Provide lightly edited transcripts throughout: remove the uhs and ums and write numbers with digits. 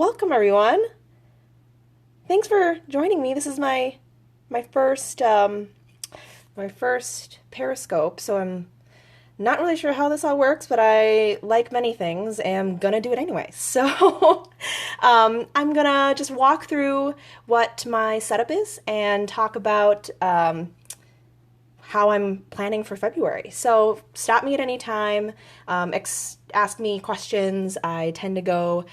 Welcome everyone. Thanks for joining me. This is my first my first Periscope, so I'm not really sure how this all works, but I, like many things, am gonna do it anyway. So I'm gonna just walk through what my setup is and talk about how I'm planning for February. So stop me at any time, ask me questions. I tend to go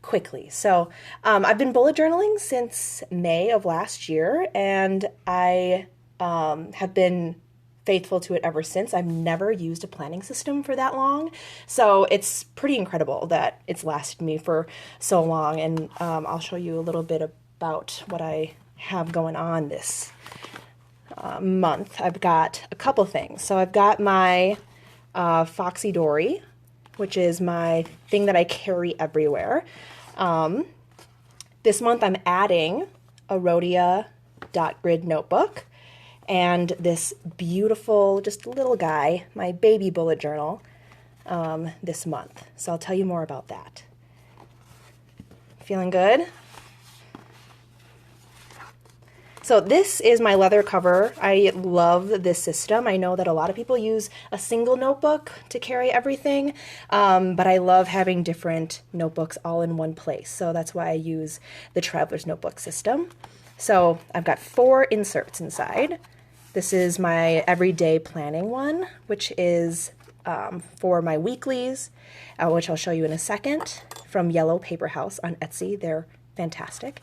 quickly. So I've been bullet journaling since May of last year, and I have been faithful to it ever since. I've never used a planning system for that long. So it's pretty incredible that it's lasted me for so long. And I'll show you a little bit about what I have going on this month. I've got a couple things. So I've got my Foxy Dory, which is my thing that I carry everywhere. This month I'm adding a Rhodia dot grid notebook and this beautiful, just little guy, my baby bullet journal, this month. So I'll tell you more about that. Feeling good? So this is my leather cover. I love this system. I know that a lot of people use a single notebook to carry everything, but I love having different notebooks all in one place. So that's why I use the Traveler's Notebook system. So I've got 4 inserts inside. This is my everyday planning one, which is for my weeklies, which I'll show you in a second, from Yellow Paper House on Etsy. They're fantastic.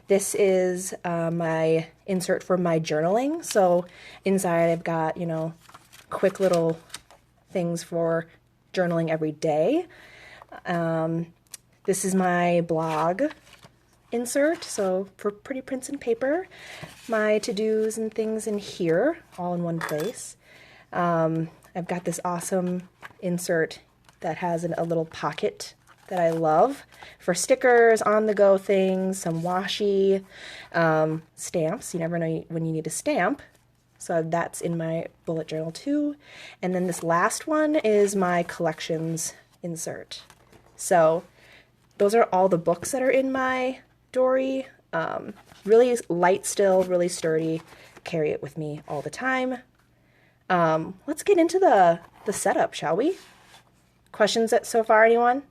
This is my insert for my journaling. So inside I've got, quick little things for journaling every day. This is my blog insert, so for pretty prints and paper. My to-dos and things in here, all in one place. I've got this awesome insert that has a little pocket that I love for stickers, on-the-go things, some washi, stamps. You never know when you need a stamp. So that's in my bullet journal too. And then this last one is my collections insert. So those are all the books that are in my Dory. Really light still, really sturdy. Carry it with me all the time. Let's get into the setup, shall we? Questions so far, anyone?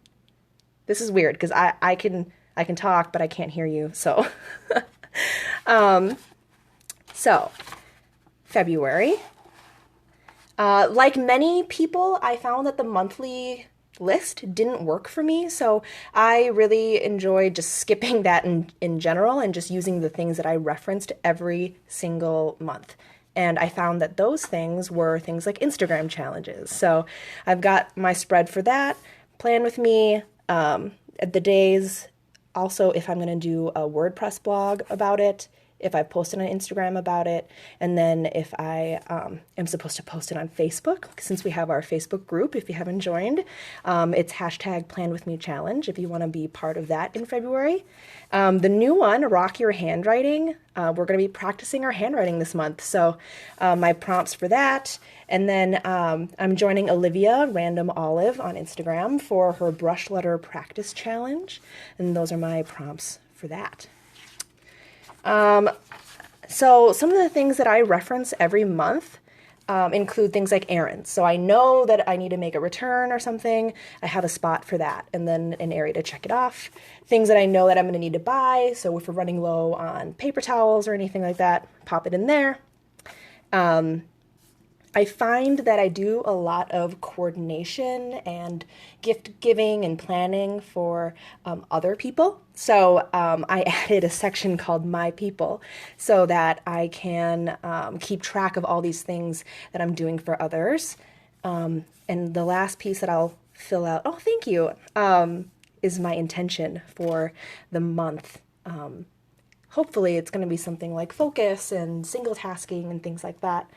This is weird because I can talk, but I can't hear you. So, so February. Like many people, I found that the monthly list didn't work for me. So I really enjoyed just skipping that in general and just using the things that I referenced every single month. And I found that those things were things like Instagram challenges. So I've got my spread for that. Plan with me. The days, also if I'm going to do a WordPress blog about it, if I posted on Instagram about it, and then if I am supposed to post it on Facebook, since we have our Facebook group, if you haven't joined, it's hashtag Plan With Me Challenge if you want to be part of that in February. The new one, Rock Your Handwriting, we're going to be practicing our handwriting this month, so my prompts for that. And then I'm joining Olivia, Random Olive, on Instagram for her brush letter practice challenge, and those are my prompts for that. So some of the things that I reference every month include things like errands. So I know that I need to make a return or something. I have a spot for that, and then an area to check it off. Things that I know that I'm going to need to buy. So if we're running low on paper towels or anything like that, pop it in there. I find that I do a lot of coordination and gift giving and planning for other people. So I added a section called My People so that I can keep track of all these things that I'm doing for others. And the last piece that I'll fill out, oh, thank you, is my intention for the month. Hopefully it's going to be something like focus and single tasking and things like that.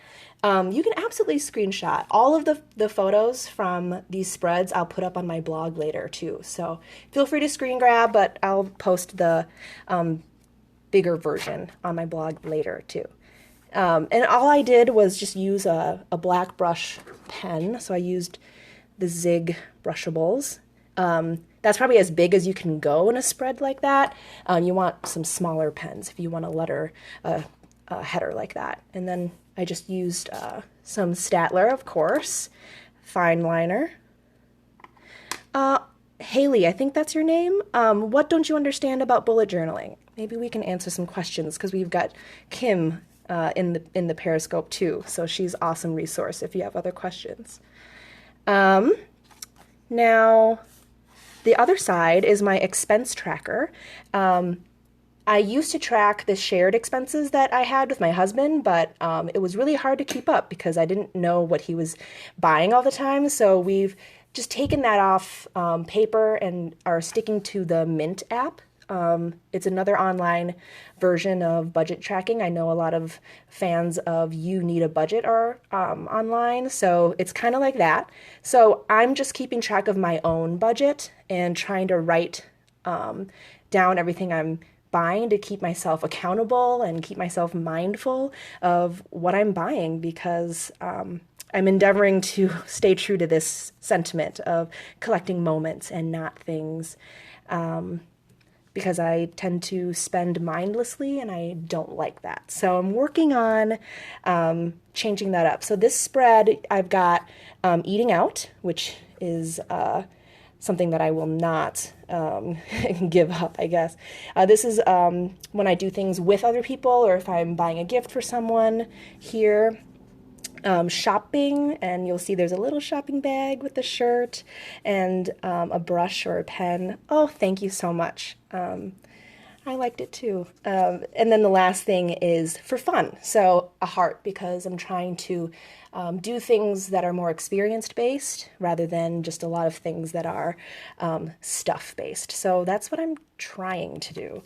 You can absolutely screenshot all of the photos from these spreads. I'll put up on my blog later too. So feel free to screen grab, but I'll post the bigger version on my blog later too. And all I did was just use a black brush pen. So I used the Zig brushables. That that's probably as big as you can go in a spread like that. You want some smaller pens if you want to letter a header like that. And then I just used some Statler, of course, fine liner. Haley, I think that's your name. What don't you understand about bullet journaling? Maybe we can answer some questions because we've got Kim in the Periscope too. So she's an awesome resource if you have other questions. Now, the other side is my expense tracker. I used to track the shared expenses that I had with my husband, but it was really hard to keep up because I didn't know what he was buying all the time. So we've just taken that off paper and are sticking to the Mint app. It's another online version of budget tracking. I know a lot of fans of You Need a Budget are online, so it's kind of like that. So I'm just keeping track of my own budget and trying to write down everything I'm buying to keep myself accountable and keep myself mindful of what I'm buying because I'm endeavoring to stay true to this sentiment of collecting moments and not things. Because I tend to spend mindlessly and I don't like that. So I'm working on changing that up. So this spread, I've got eating out, which is something that I will not give up, I guess. This is when I do things with other people or if I'm buying a gift for someone here. Shopping, and you'll see there's a little shopping bag with a shirt and a brush or a pen. Oh, thank you so much. I liked it too. And then the last thing is for fun. So a heart, because I'm trying to do things that are more experience-based rather than just a lot of things that are stuff-based. So that's what I'm trying to do.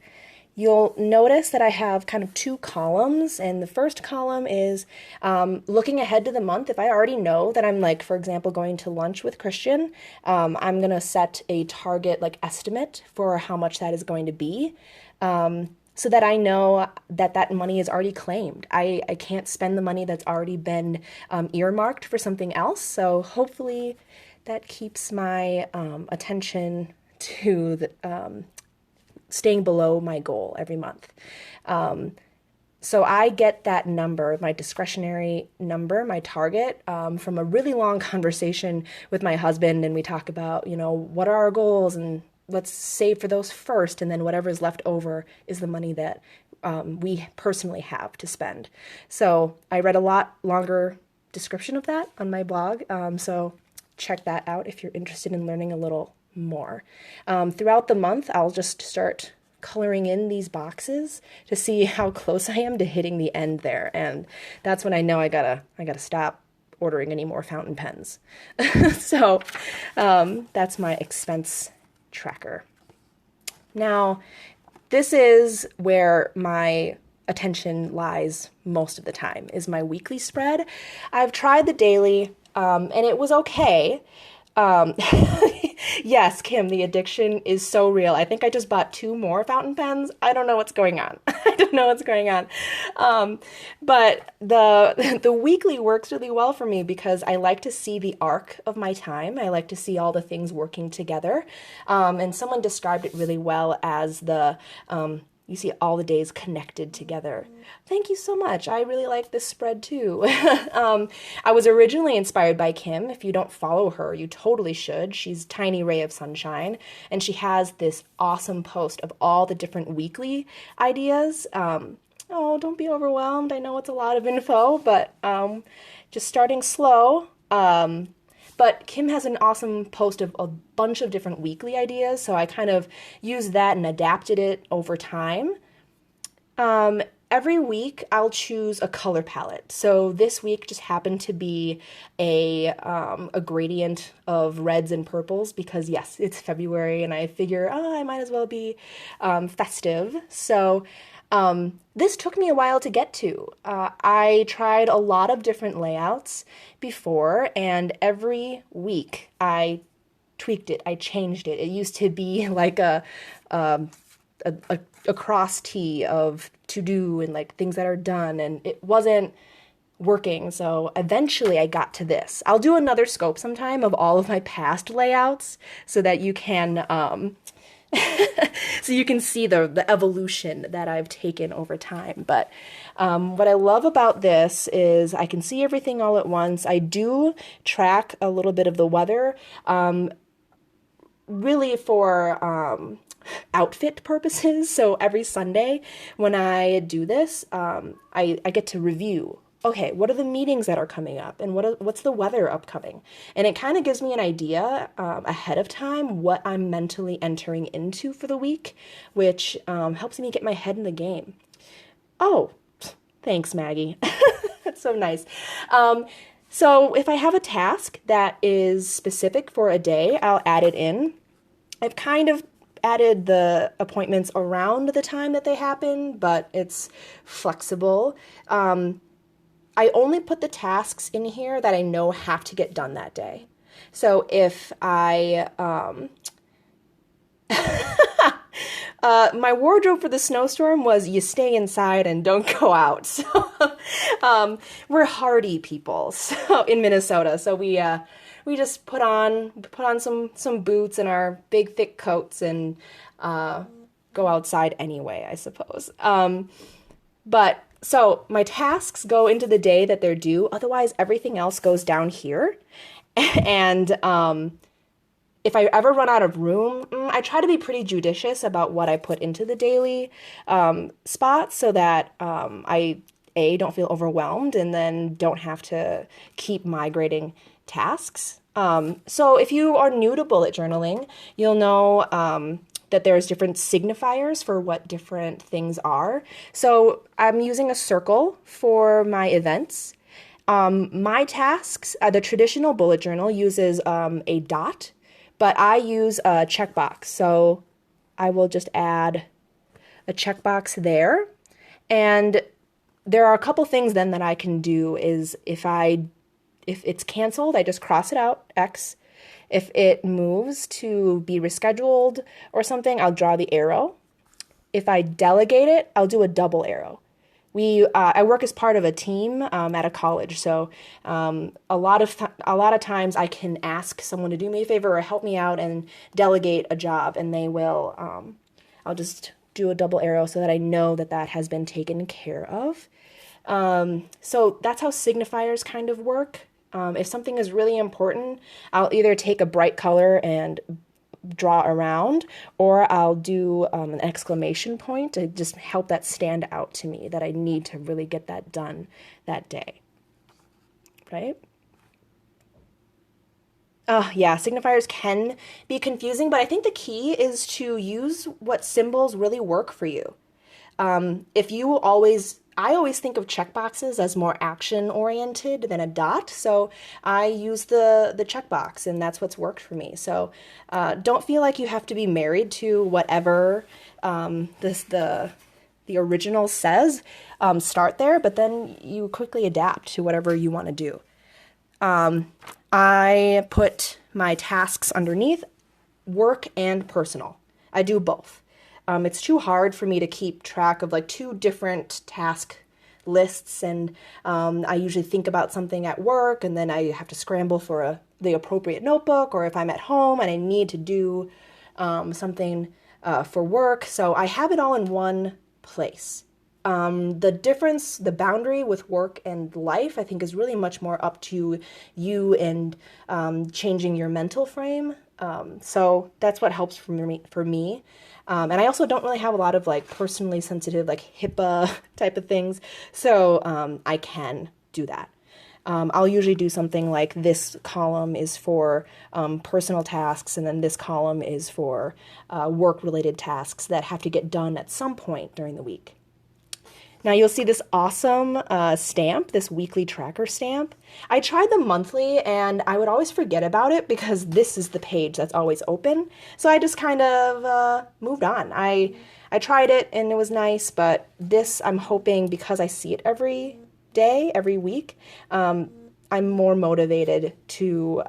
You'll notice that I have kind of two columns, and the first column is looking ahead to the month. If I already know that I'm like, for example, going to lunch with Christian, I'm going to set a target like estimate for how much that is going to be so that I know that that money is already claimed. I can't spend the money that's already been earmarked for something else. So hopefully that keeps my attention to the staying below my goal every month. So I get that number, my discretionary number, my target, from a really long conversation with my husband. And we talk about, what are our goals and let's save for those first. And then whatever is left over is the money that we personally have to spend. So I read a lot longer description of that on my blog. So check that out if you're interested in learning a little more. Throughout the month, I'll just start coloring in these boxes to see how close I am to hitting the end there. And that's when I know I gotta stop ordering any more fountain pens. So that's my expense tracker. Now, this is where my attention lies most of the time, is my weekly spread. I've tried the daily, and it was okay. Yes, Kim, the addiction is so real. I think I just bought 2 more fountain pens. I don't know what's going on. I don't know what's going on. But the weekly works really well for me because I like to see the arc of my time. I like to see all the things working together. And someone described it really well as you see all the days connected together. Thank you so much. I really like this spread too. I was originally inspired by Kim. If you don't follow her, you totally should. She's Tiny Ray of Sunshine, and she has this awesome post of all the different weekly ideas. Oh, don't be overwhelmed. I know it's a lot of info, but just starting slow. But Kim has an awesome post of a bunch of different weekly ideas, so I kind of used that and adapted it over time. Every week, I'll choose a color palette. So this week just happened to be a gradient of reds and purples because, yes, it's February, and I figure, I might as well be festive. So this took me a while to get to. I tried a lot of different layouts before, and every week I tweaked it. I changed it. It used to be like a cross T of to do and like things that are done, and it wasn't working. So eventually I got to this. I'll do another scope sometime of all of my past layouts so that you can so you can see the evolution that I've taken over time. But what I love about this is I can see everything all at once. I do track a little bit of the weather, really for outfit purposes. So every Sunday when I do this, I get to review. Okay, what are the meetings that are coming up, and what's the weather upcoming? And it kind of gives me an idea ahead of time what I'm mentally entering into for the week, which helps me get my head in the game. Oh, thanks, Maggie. That's so nice. So if I have a task that is specific for a day, I'll add it in. I've kind of added the appointments around the time that they happen, but it's flexible. I only put the tasks in here that I know have to get done that day. So if I, my wardrobe for the snowstorm was you stay inside and don't go out. So we're hardy people so in Minnesota. So we just put on some boots and our big thick coats and go outside anyway, I suppose. But so my tasks go into the day that they're due. Otherwise, everything else goes down here. And if I ever run out of room, I try to be pretty judicious about what I put into the daily spots so that I don't feel overwhelmed and then don't have to keep migrating tasks. So if you are new to bullet journaling, you'll know that there's different signifiers for what different things are. So I'm using a circle for my events. My tasks, the traditional bullet journal uses a dot, but I use a checkbox. So I will just add a checkbox there. And there are a couple things then that I can do is if it's canceled, I just cross it out, X. If it moves to be rescheduled or something, I'll draw the arrow. If I delegate it, I'll do a double arrow. I work as part of a team at a college, so a lot of times I can ask someone to do me a favor or help me out and delegate a job, and they will. I'll just do a double arrow so that I know that that has been taken care of. So that's how signifiers kind of work. If something is really important, I'll either take a bright color and draw around, or I'll do an exclamation point to just help that stand out to me that I need to really get that done that day, right? Yeah, signifiers can be confusing, but I think the key is to use what symbols really work for you. I always think of checkboxes as more action-oriented than a dot, so I use the checkbox, and that's what's worked for me. So don't feel like you have to be married to whatever the original says. Start there, but then you quickly adapt to whatever you want to do. I put my tasks underneath, work and personal. I do both. It's too hard for me to keep track of like two different task lists, and I usually think about something at work and then I have to scramble for the appropriate notebook, or if I'm at home and I need to do something for work. So I have it all in one place. The boundary with work and life, I think, is really much more up to you and changing your mental frame. So that's what helps for me. And I also don't really have a lot of like personally sensitive, like HIPAA type of things. So I can do that. I'll usually do something like this column is for personal tasks, and then this column is for work-related tasks that have to get done at some point during the week. Now you'll see this awesome stamp, this weekly tracker stamp. I tried the monthly and I would always forget about it because this is the page that's always open. So I just kind of moved on. I tried it and it was nice, but this I'm hoping, because I see it every day, every week, I'm more motivated to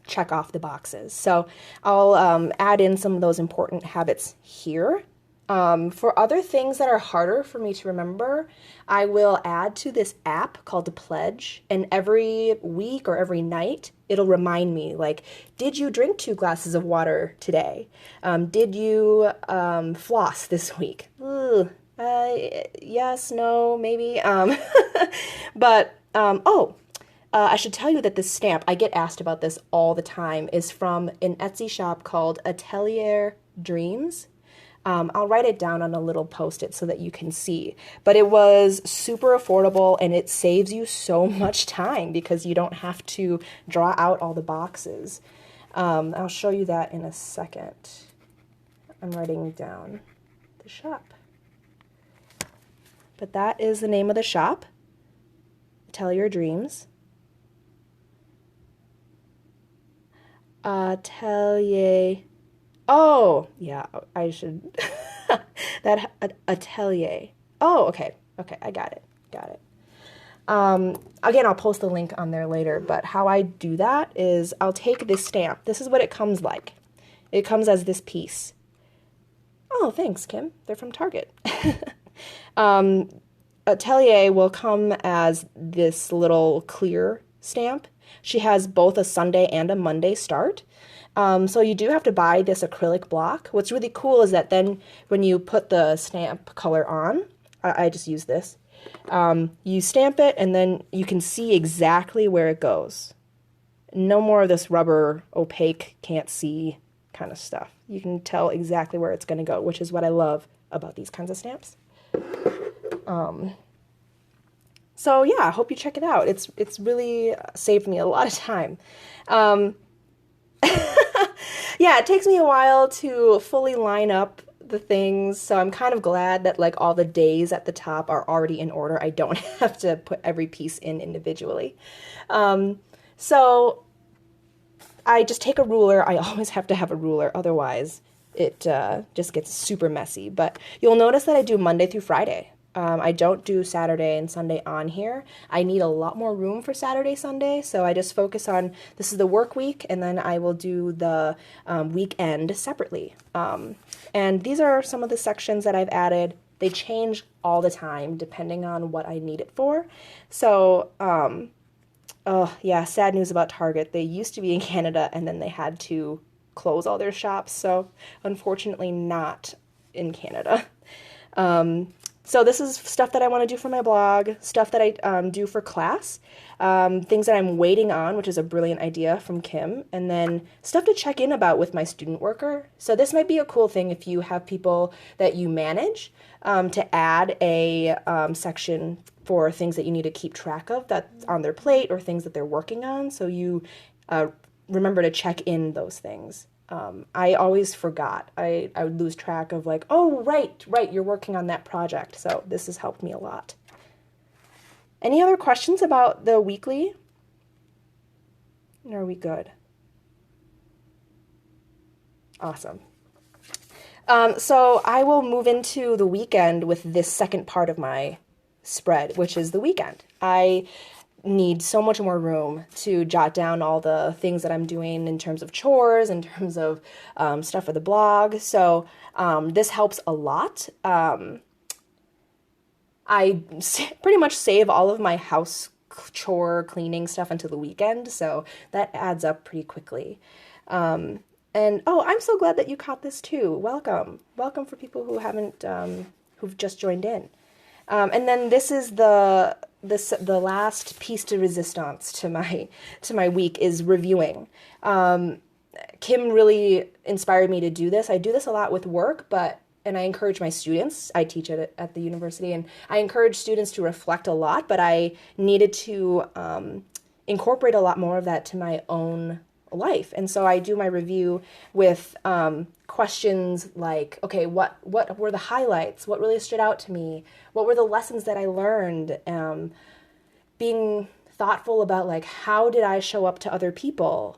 check off the boxes. So I'll add in some of those important habits here. For other things that are harder for me to remember, I will add to this app called the Pledge, and every week or every night, it'll remind me, like, did you drink 2 glasses of water today? Did you floss this week? Ugh, yes, no, maybe. But, I should tell you that this stamp, I get asked about this all the time, is from an Etsy shop called Atelier Dreams. I'll write it down on a little post-it so that you can see. But it was super affordable and it saves you so much time because you don't have to draw out all the boxes. I'll show you that in a second. I'm writing down the shop. But that is the name of the shop, Atelier Dreams. Atelier. Oh, yeah, I should. That atelier. Oh, okay. Okay, I got it. Got it. Again, I'll post the link on there later, but how I do that is I'll take this stamp. This is what it comes like. It comes as this piece. Oh, thanks, Kim. They're from Target. Atelier will come as this little clear stamp. She has both a Sunday and a Monday start. So you do have to buy this acrylic block. What's really cool is that then when you put the stamp color on, I just use this, you stamp it and then you can see exactly where it goes. No more of this rubber, opaque, can't see kind of stuff. You can tell exactly where it's going to go, which is what I love about these kinds of stamps. So yeah, I hope you check it out. It's really saved me a lot of time. Yeah, it takes me a while to fully line up the things, so I'm kind of glad that like all the days at the top are already in order. I don't have to put every piece in individually. So I just take a ruler. I always have to have a ruler, otherwise it just gets super messy. But you'll notice that I do Monday through Friday. I don't do Saturday and Sunday on here. I need a lot more room for Saturday, Sunday, so I just focus on, this is the work week, and then I will do the weekend separately. And these are some of the sections that I've added. They change all the time depending on what I need it for. So, oh yeah, sad news about Target. They used to be in Canada, and then they had to close all their shops, so unfortunately not in Canada. So this is stuff that I want to do for my blog, stuff that I do for class, things that I'm waiting on, which is a brilliant idea from Kim, and then stuff to check in about with my student worker. So this might be a cool thing if you have people that you manage, to add a section for things that you need to keep track of that's on their plate or things that they're working on, so you remember to check in those things. I always forgot. I would lose track of like, oh, right, you're working on that project. So this has helped me a lot. Any other questions about the weekly? Or are we good? Awesome. So I will move into the weekend with this second part of my spread, which is the weekend. I need so much more room to jot down all the things that I'm doing in terms of chores, in terms of stuff for the blog. So this helps a lot. I pretty much save all of my house chore cleaning stuff until the weekend, so that adds up pretty quickly. And oh, I'm so glad that you caught this too. Welcome. Welcome for people who haven't, who've just joined in. And then this is the last piece de resistance to my week is reviewing. Kim really inspired me to do this. I do this a lot with work, and I encourage my students. I teach at the university, and I encourage students to reflect a lot, but I needed to incorporate a lot more of that to my own life. And so I do my review with questions like, okay, what were the highlights? What really stood out to me? What were the lessons that I learned? Being thoughtful about like, how did I show up to other people?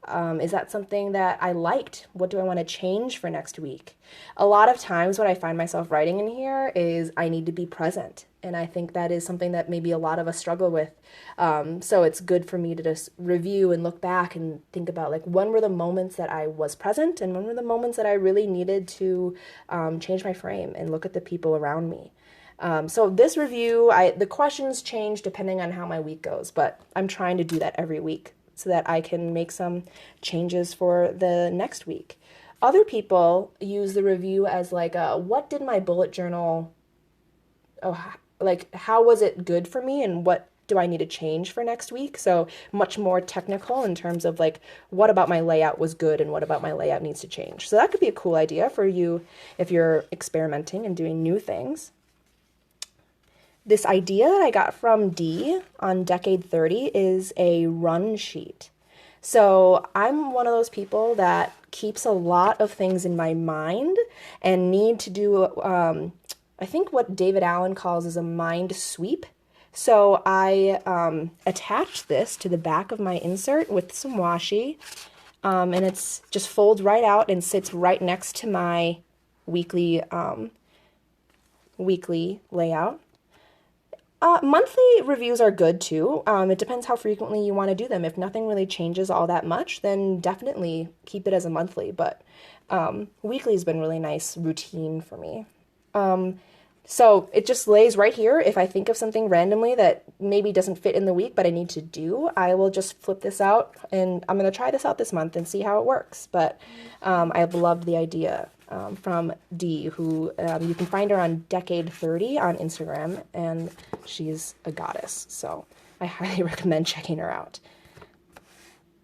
Is that something that I liked? What do I want to change for next week? A lot of times, what I find myself writing in here is I need to be present. And I think that is something that maybe a lot of us struggle with. So it's good for me to just review and look back and think about like when were the moments that I was present and when were the moments that I really needed to change my frame and look at the people around me. So this review, the questions change depending on how my week goes, but I'm trying to do that every week so that I can make some changes for the next week. Other people use the review as like, what did my bullet journal, like how was it good for me and what do I need to change for next week? So much more technical in terms of like what about my layout was good and what about my layout needs to change. So that could be a cool idea for you if you're experimenting and doing new things. This idea that I got from D on Decade 30 is a run sheet. So I'm one of those people that keeps a lot of things in my mind and need to do, I think what David Allen calls is a mind sweep. So I attach this to the back of my insert with some washi, and it's just folds right out and sits right next to my weekly layout. Monthly reviews are good too. It depends how frequently you want to do them. If nothing really changes all that much, then definitely keep it as a monthly. But weekly has been really nice routine for me. So it just lays right here. If I think of something randomly that maybe doesn't fit in the week, but I need to do, I will just flip this out and I'm going to try this out this month and see how it works. But I've loved the idea from Dee, who you can find her on Decade 30 on Instagram, and she's a goddess. So I highly recommend checking her out.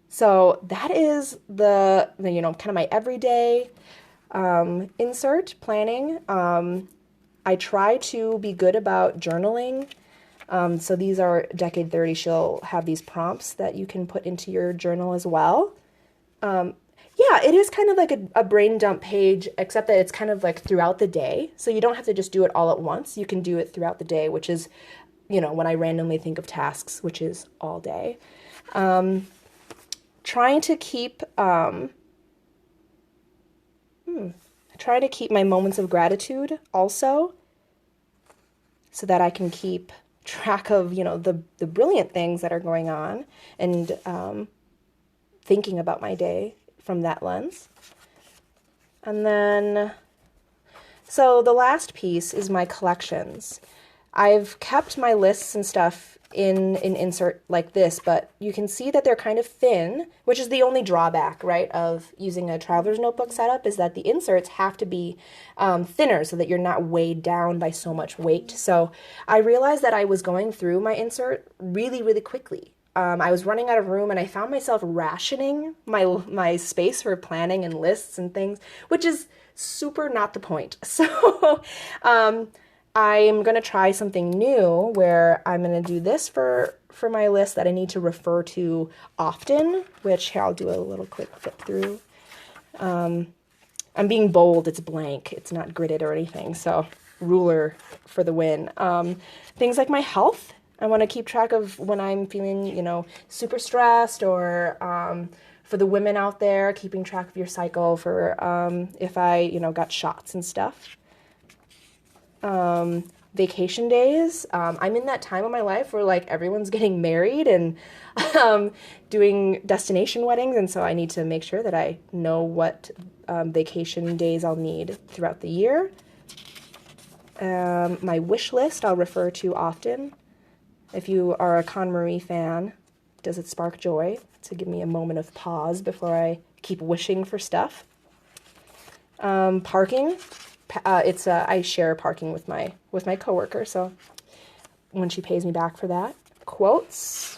So that is the kind of my everyday insert planning. I try to be good about journaling. So these are Decade 30. She'll have these prompts that you can put into your journal as well. Yeah, it is kind of like a brain dump page, except that it's kind of like throughout the day. So you don't have to just do it all at once. You can do it throughout the day, which is, when I randomly think of tasks, which is all day. Trying to keep my moments of gratitude also, so that I can keep track of, the brilliant things that are going on and thinking about my day from that lens. And then, so the last piece is my collections. I've kept my lists and stuff in an insert like this, but you can see that they're kind of thin, which is the only drawback, right, of using a traveler's notebook setup, is that the inserts have to be thinner so that you're not weighed down by so much weight. So I realized that I was going through my insert really, really quickly. I was running out of room and I found myself rationing my space for planning and lists and things, which is super not the point. So I'm going to try something new where I'm going to do this for my list that I need to refer to often, which here I'll do a little quick flip through. I'm being bold. It's blank. It's not gridded or anything. So ruler for the win. Things like my health. I want to keep track of when I'm feeling, super stressed, or for the women out there, keeping track of your cycle for if I, got shots and stuff. Vacation days. I'm in that time of my life where like everyone's getting married and doing destination weddings, and so I need to make sure that I know what vacation days I'll need throughout the year. My wish list I'll refer to often. If you are a Con Marie fan, does it spark joy to give me a moment of pause before I keep wishing for stuff? Parking. I share parking with my coworker, so when she pays me back for that. Quotes.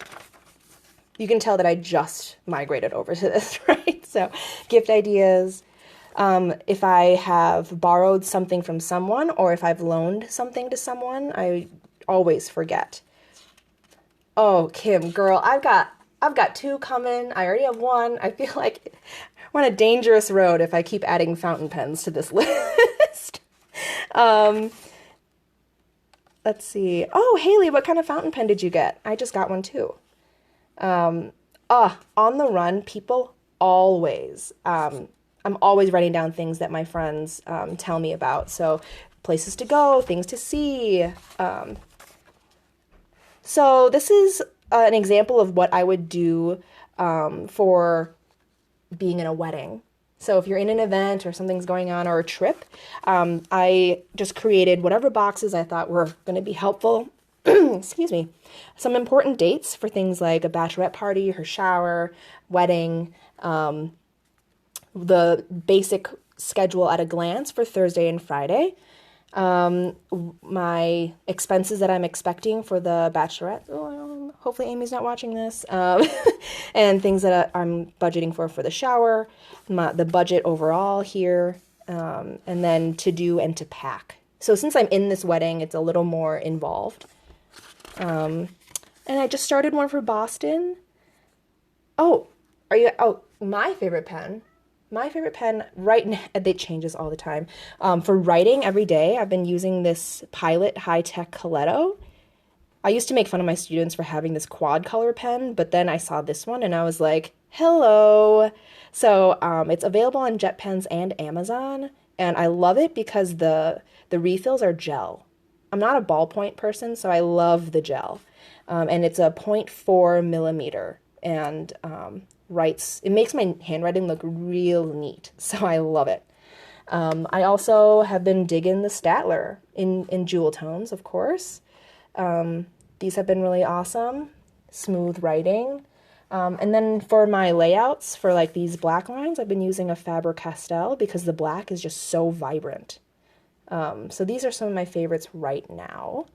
You can tell that I just migrated over to this, right? So gift ideas. If I have borrowed something from someone or if I've loaned something to someone, I always forget. Oh, Kim, girl, I've got two coming. I already have one. I feel like I'm on a dangerous road if I keep adding fountain pens to this list. Let's see. Oh, Haley, what kind of fountain pen did you get? I just got one too. On the run, people always. I'm always writing down things that my friends tell me about. So places to go, things to see. So this is an example of what I would do for being in a wedding. So if you're in an event or something's going on or a trip, I just created whatever boxes I thought were going to be helpful. Excuse me. Some important dates for things like a bachelorette party, her shower, wedding, the basic schedule at a glance for Thursday and Friday, my expenses that I'm expecting for the bachelorette. Oh, hopefully Amy's not watching this. And things that I'm budgeting for the shower, the budget overall here, and then to do and to pack. So since I'm in this wedding, it's a little more involved. And I just started one for Boston. Oh, my favorite pen. My favorite pen right now, it changes all the time. For writing every day, I've been using this Pilot High-Tech Coletto. I used to make fun of my students for having this quad color pen, but then I saw this one and I was like, hello. So it's available on JetPens and Amazon, and I love it because the refills are gel. I'm not a ballpoint person, so I love the gel. And it's a 0.4 millimeter, and it makes my handwriting look real neat, so I love it. I also have been digging the Statler in jewel tones, of course. These have been really awesome, smooth writing. And then for my layouts, for like these black lines, I've been using a Faber-Castell because the black is just so vibrant. So these are some of my favorites right now.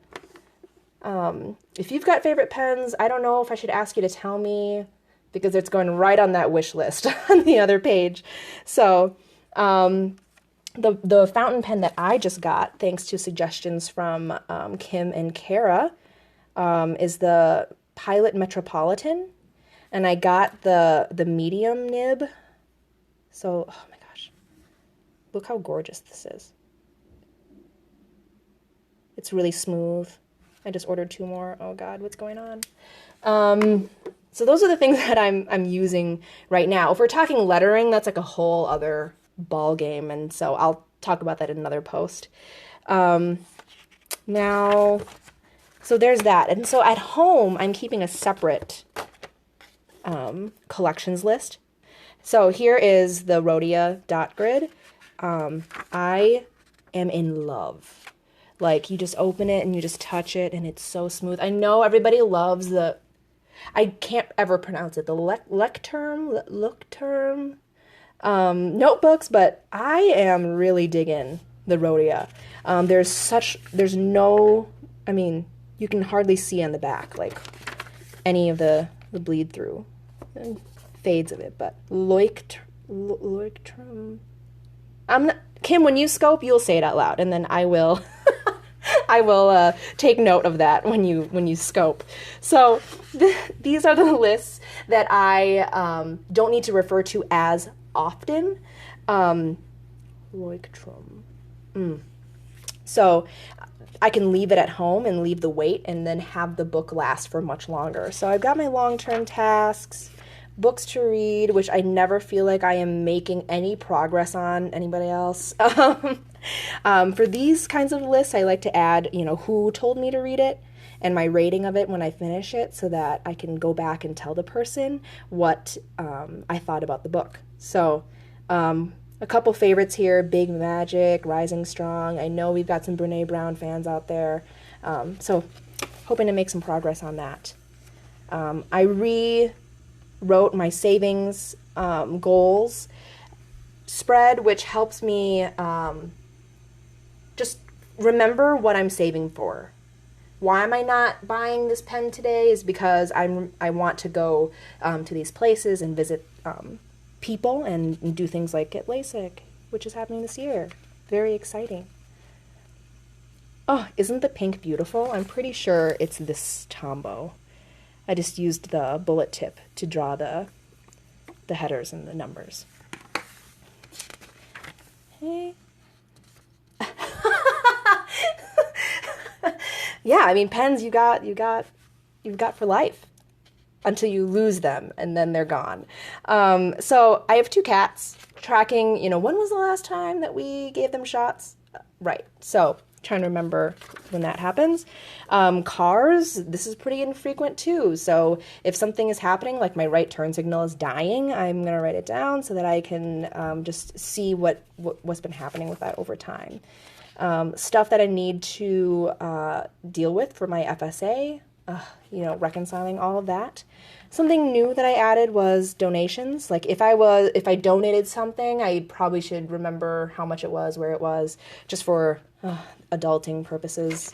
If you've got favorite pens, I don't know if I should ask you to tell me, because it's going right on that wish list on the other page. So the fountain pen that I just got, thanks to suggestions from Kim and Kara, is the Pilot Metropolitan. And I got the medium nib. So, oh my gosh, look how gorgeous this is. It's really smooth. I just ordered 2 more. Oh God, what's going on? So those are the things that I'm using right now. If we're talking lettering, that's like a whole other ball game, and so I'll talk about that in another post. Now, so there's that. And so at home, I'm keeping a separate collections list. So here is the Rhodia dot grid. I am in love. Like, you just open it and you just touch it and it's so smooth. I know everybody loves I can't ever pronounce it, the Lecterm notebooks, but I am really digging the Rhodia. There's no, I mean, you can hardly see on the back, like, any of the bleed through and fades of it, but Leuchtturm. Kim, when you scope, you'll say it out loud, and then I will take note of that when you scope. So these are the lists that I don't need to refer to as often. Leuchtturm. So I can leave it at home and leave the weight and then have the book last for much longer. So I've got my long-term tasks, books to read, which I never feel like I am making any progress on. Anybody else? For these kinds of lists, I like to add, who told me to read it and my rating of it when I finish it, so that I can go back and tell the person what I thought about the book. So a couple favorites here: Big Magic, Rising Strong. I know we've got some Brene Brown fans out there, so hoping to make some progress on that. I rewrote my savings goals spread, which helps me just remember what I'm saving for. Why am I not buying this pen today is because I want to go to these places and visit people and do things like get LASIK, which is happening this year. Very exciting. Oh, isn't the pink beautiful? I'm pretty sure it's this Tombow. I just used the bullet tip to draw the headers and the numbers. Hey. Yeah, I mean, pens you got for life. until you lose them, and then they're gone. So I have two cats, tracking, when was the last time that we gave them shots? Right. So trying to remember when that happens. Cars, this is pretty infrequent too. So if something is happening, like my right turn signal is dying, I'm going to write it down so that I can just see what's been happening with that over time. Stuff that I need to deal with for my FSA, reconciling all of that. Something new that I added was donations. Like if I donated something, I probably should remember how much it was, where it was, just for adulting purposes.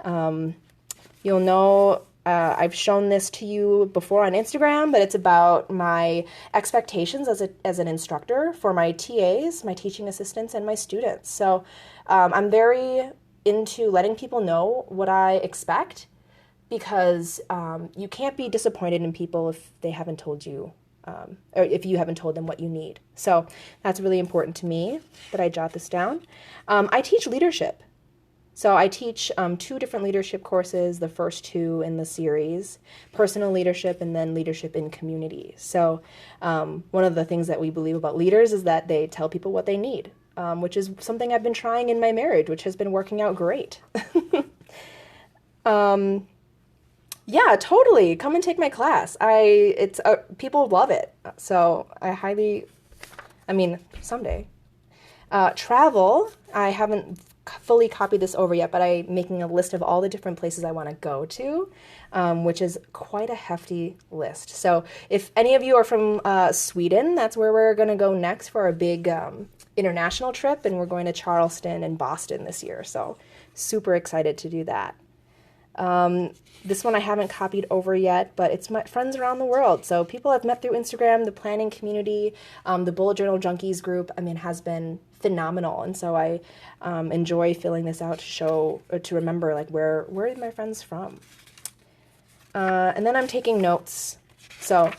You'll know I've shown this to you before on Instagram, but it's about my expectations as an instructor for my TAs, my teaching assistants, and my students. So I'm very into letting people know what I expect, because you can't be disappointed in people if they haven't told you, or if you haven't told them what you need. So that's really important to me that I jot this down. I teach leadership. So I teach 2 different leadership courses, the first 2 in the series, personal leadership and then leadership in community. So one of the things that we believe about leaders is that they tell people what they need, which is something I've been trying in my marriage, which has been working out great. Yeah, totally. Come and take my class. People love it. So someday. Travel, I haven't fully copied this over yet, but I'm making a list of all the different places I want to go to, which is quite a hefty list. So if any of you are from Sweden, that's where we're going to go next for a big international trip, and we're going to Charleston and Boston this year. So super excited to do that. This one I haven't copied over yet, but it's my friends around the world. So people I've met through Instagram, the planning community, the Bullet Journal Junkies group, has been phenomenal. And so I enjoy filling this out to show, or to remember, like, where are my friends from? And then I'm taking notes. So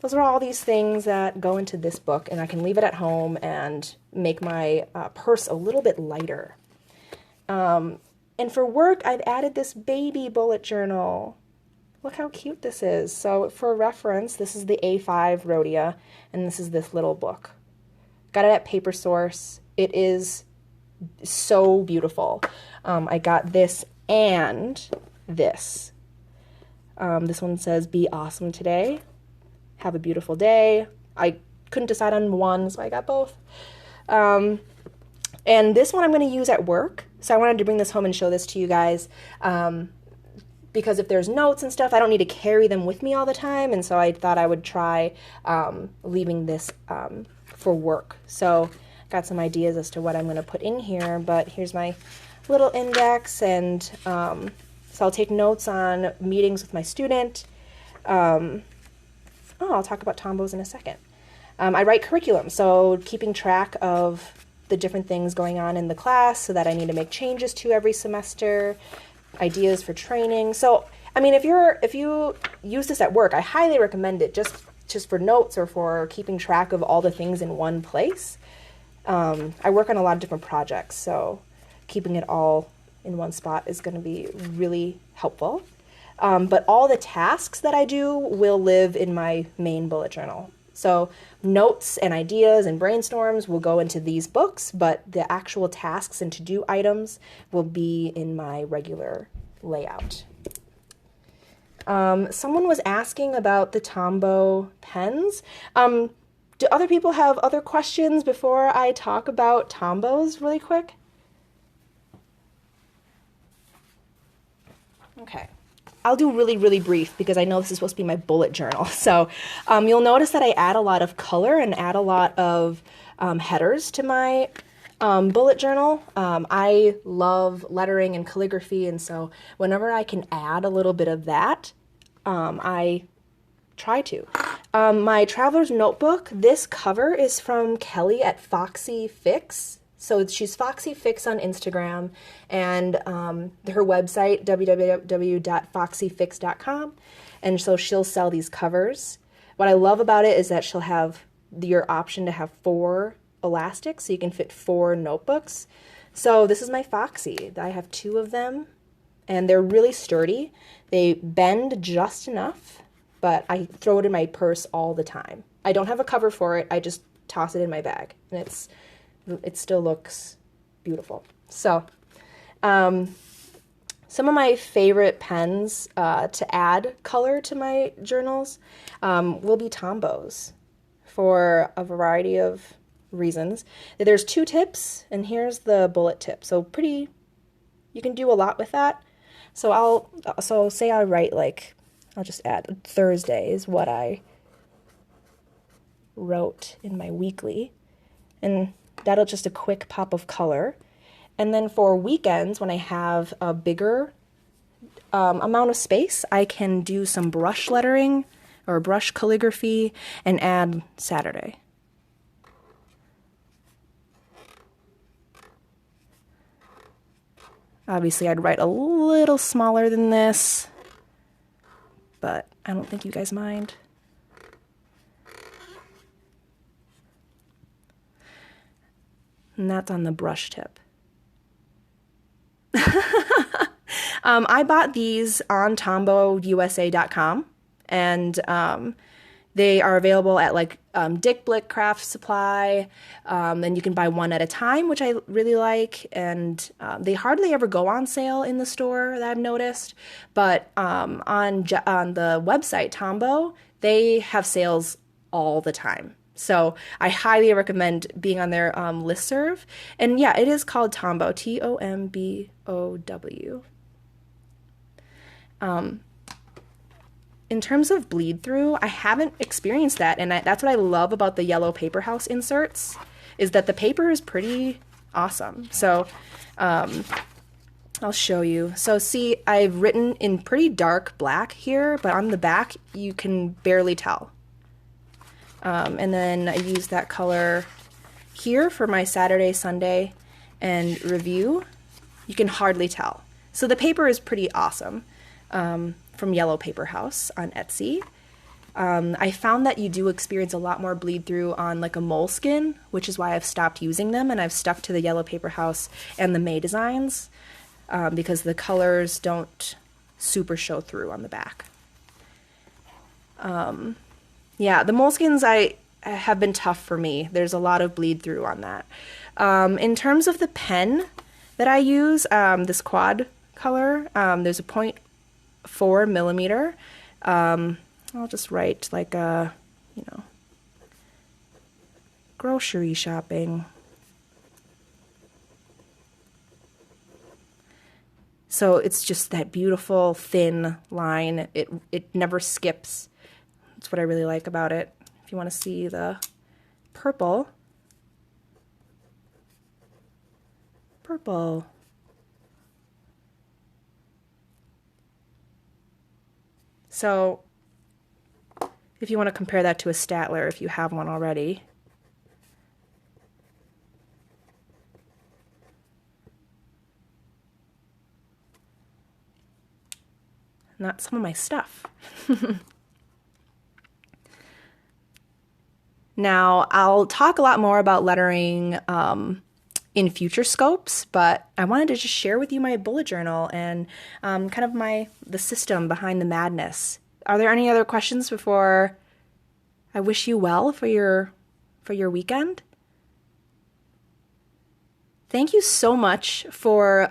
those are all these things that go into this book, and I can leave it at home and make my purse a little bit lighter. And for work, I've added this baby bullet journal. Look how cute this is. So for reference, this is the A5 Rhodia, and this is this little book. Got it at Paper Source. It is so beautiful. I got this and this. This one says, "Be awesome today. Have a beautiful day." I couldn't decide on one, so I got both. And this one I'm going to use at work. So I wanted to bring this home and show this to you guys, because if there's notes and stuff, I don't need to carry them with me all the time. And so I thought I would try leaving this for work. So got some ideas as to what I'm going to put in here, but here's my little index, and so I'll take notes on meetings with my student. I'll talk about Tombos in a second. I write curriculum, so keeping track of the different things going on in the class so that I need to make changes to every semester, ideas for training. So, if you use this at work, I highly recommend it just for notes or for keeping track of all the things in one place. I work on a lot of different projects, so keeping it all in one spot is going to be really helpful. But all the tasks that I do will live in my main bullet journal. So notes and ideas and brainstorms will go into these books, but the actual tasks and to-do items will be in my regular layout. Someone was asking about the Tombow pens. Do other people have other questions before I talk about Tombows really quick? Okay. I'll do really, really brief because I know this is supposed to be my bullet journal. So you'll notice that I add a lot of color and add a lot of headers to my bullet journal. I love lettering and calligraphy, and so whenever I can add a little bit of that, I try to. My traveler's notebook, this cover is from Kelly at Foxy Fix. So she's Foxy Fix on Instagram, and her website, www.foxyfix.com, and so she'll sell these covers. What I love about it is that she'll have your option to have 4 elastics, so you can fit 4 notebooks. So this is my Foxy. I have 2 of them, and they're really sturdy. They bend just enough, but I throw it in my purse all the time. I don't have a cover for it. I just toss it in my bag, and it still looks beautiful. So, some of my favorite pens to add color to my journals will be Tombows for a variety of reasons. There's 2 tips, and here's the bullet tip. So you can do a lot with that. So say I write I'll just add Thursday is what I wrote in my weekly, and that'll just a quick pop of color. And then for weekends, when I have a bigger amount of space, I can do some brush lettering or brush calligraphy and add Saturday. Obviously, I'd write a little smaller than this, but I don't think you guys mind. And that's on the brush tip. I bought these on tombousa.com, and they are available at Dick Blick Craft Supply, and you can buy one at a time, which I really like, and they hardly ever go on sale in the store that I've noticed, but on the website, Tombow, they have sales all the time. So I highly recommend being on their listserv. And yeah, it is called Tombow, Tombow. In terms of bleed through, I haven't experienced that, and that's what I love about the yellow paper house inserts, is that the paper is pretty awesome. So I'll show you. So see, I've written in pretty dark black here, but on the back you can barely tell. And then I use that color here for my Saturday, Sunday, and review. You can hardly tell. So the paper is pretty awesome. From Yellow Paper House on Etsy. I found that you do experience a lot more bleed through on a moleskin, which is why I've stopped using them, and I've stuck to the Yellow Paper House and the May designs because the colors don't super show through on the back. Yeah, the moleskins have been tough for me. There's a lot of bleed through on that. In terms of the pen that I use, this quad color, there's a 0.4 millimeter. I'll just write grocery shopping. So it's just that beautiful thin line. It never skips. That's what I really like about it. If you want to see the purple. So if you want to compare that to a Statler, if you have one already. And that's some of my stuff. Now, I'll talk a lot more about lettering in future scopes, but I wanted to just share with you my bullet journal and kind of the system behind the madness. Are there any other questions before I wish you well for your weekend? Thank you so much for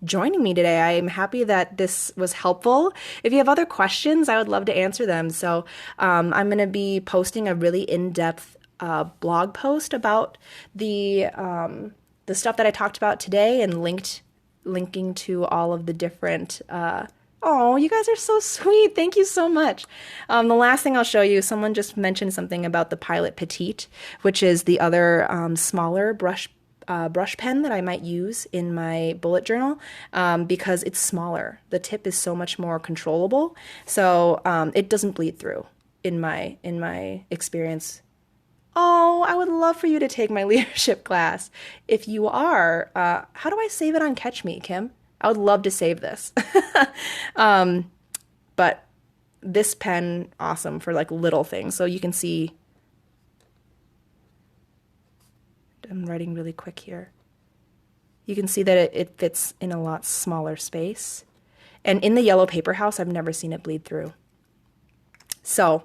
joining me today. I'm happy that this was helpful. If you have other questions, I would love to answer them. So I'm going to be posting a really in-depth blog post about the stuff that I talked about today, and linking to all of the different. Oh, you guys are so sweet. Thank you so much. The last thing I'll show you, someone just mentioned something about the Pilot Petite, which is the other smaller brush pen that I might use in my bullet journal because it's smaller. The tip is so much more controllable, so it doesn't bleed through in my experience. Oh, I would love for you to take my leadership class. If you are, how do I save it on Catch Me, Kim? I would love to save this. But this pen, awesome for little things. So you can see, I'm writing really quick here. You can see that it fits in a lot smaller space. And in the Yellow Paper House, I've never seen it bleed through. So,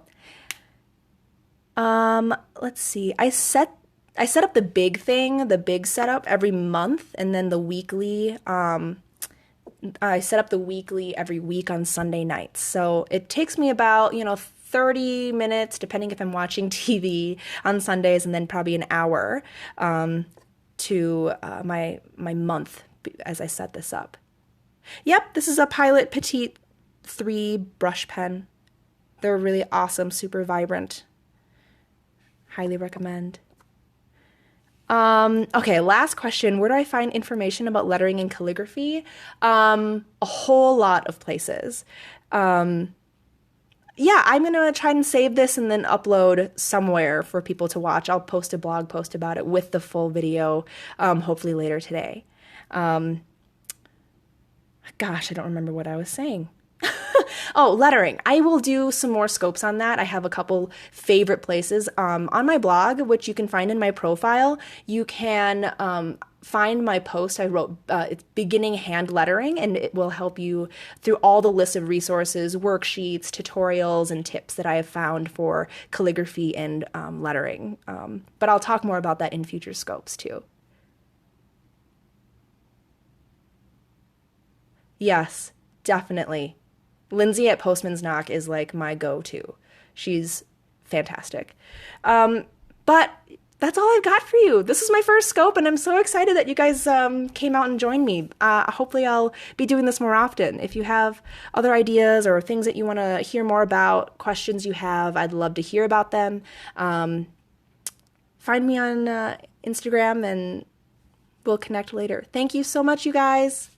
let's see. I set up the big thing, the big setup every month, and then the weekly. I set up the weekly every week on Sunday nights. So it takes me about 30 minutes, depending if I'm watching TV on Sundays, and then probably an hour to my month as I set this up. Yep, this is a Pilot Petite 3 brush pen. They're really awesome, super vibrant. Highly recommend. Okay, last question. Where do I find information about lettering and calligraphy? A whole lot of places. Yeah, I'm going to try and save this and then upload somewhere for people to watch. I'll post a blog post about it with the full video, hopefully later today. Gosh, I don't remember what I was saying. Oh, lettering. I will do some more scopes on that. I have a couple favorite places. On my blog, which you can find in my profile, you can find my post I wrote. It's beginning hand lettering, and it will help you through all the lists of resources, worksheets, tutorials, and tips that I have found for calligraphy and lettering. But I'll talk more about that in future scopes too. Yes, definitely. Lindsay at Postman's Knock is like my go-to. She's fantastic. But that's all I've got for you. This is my first scope, and I'm so excited that you guys came out and joined me. Hopefully, I'll be doing this more often. If you have other ideas or things that you want to hear more about, questions you have, I'd love to hear about them. Find me on Instagram, and we'll connect later. Thank you so much, you guys.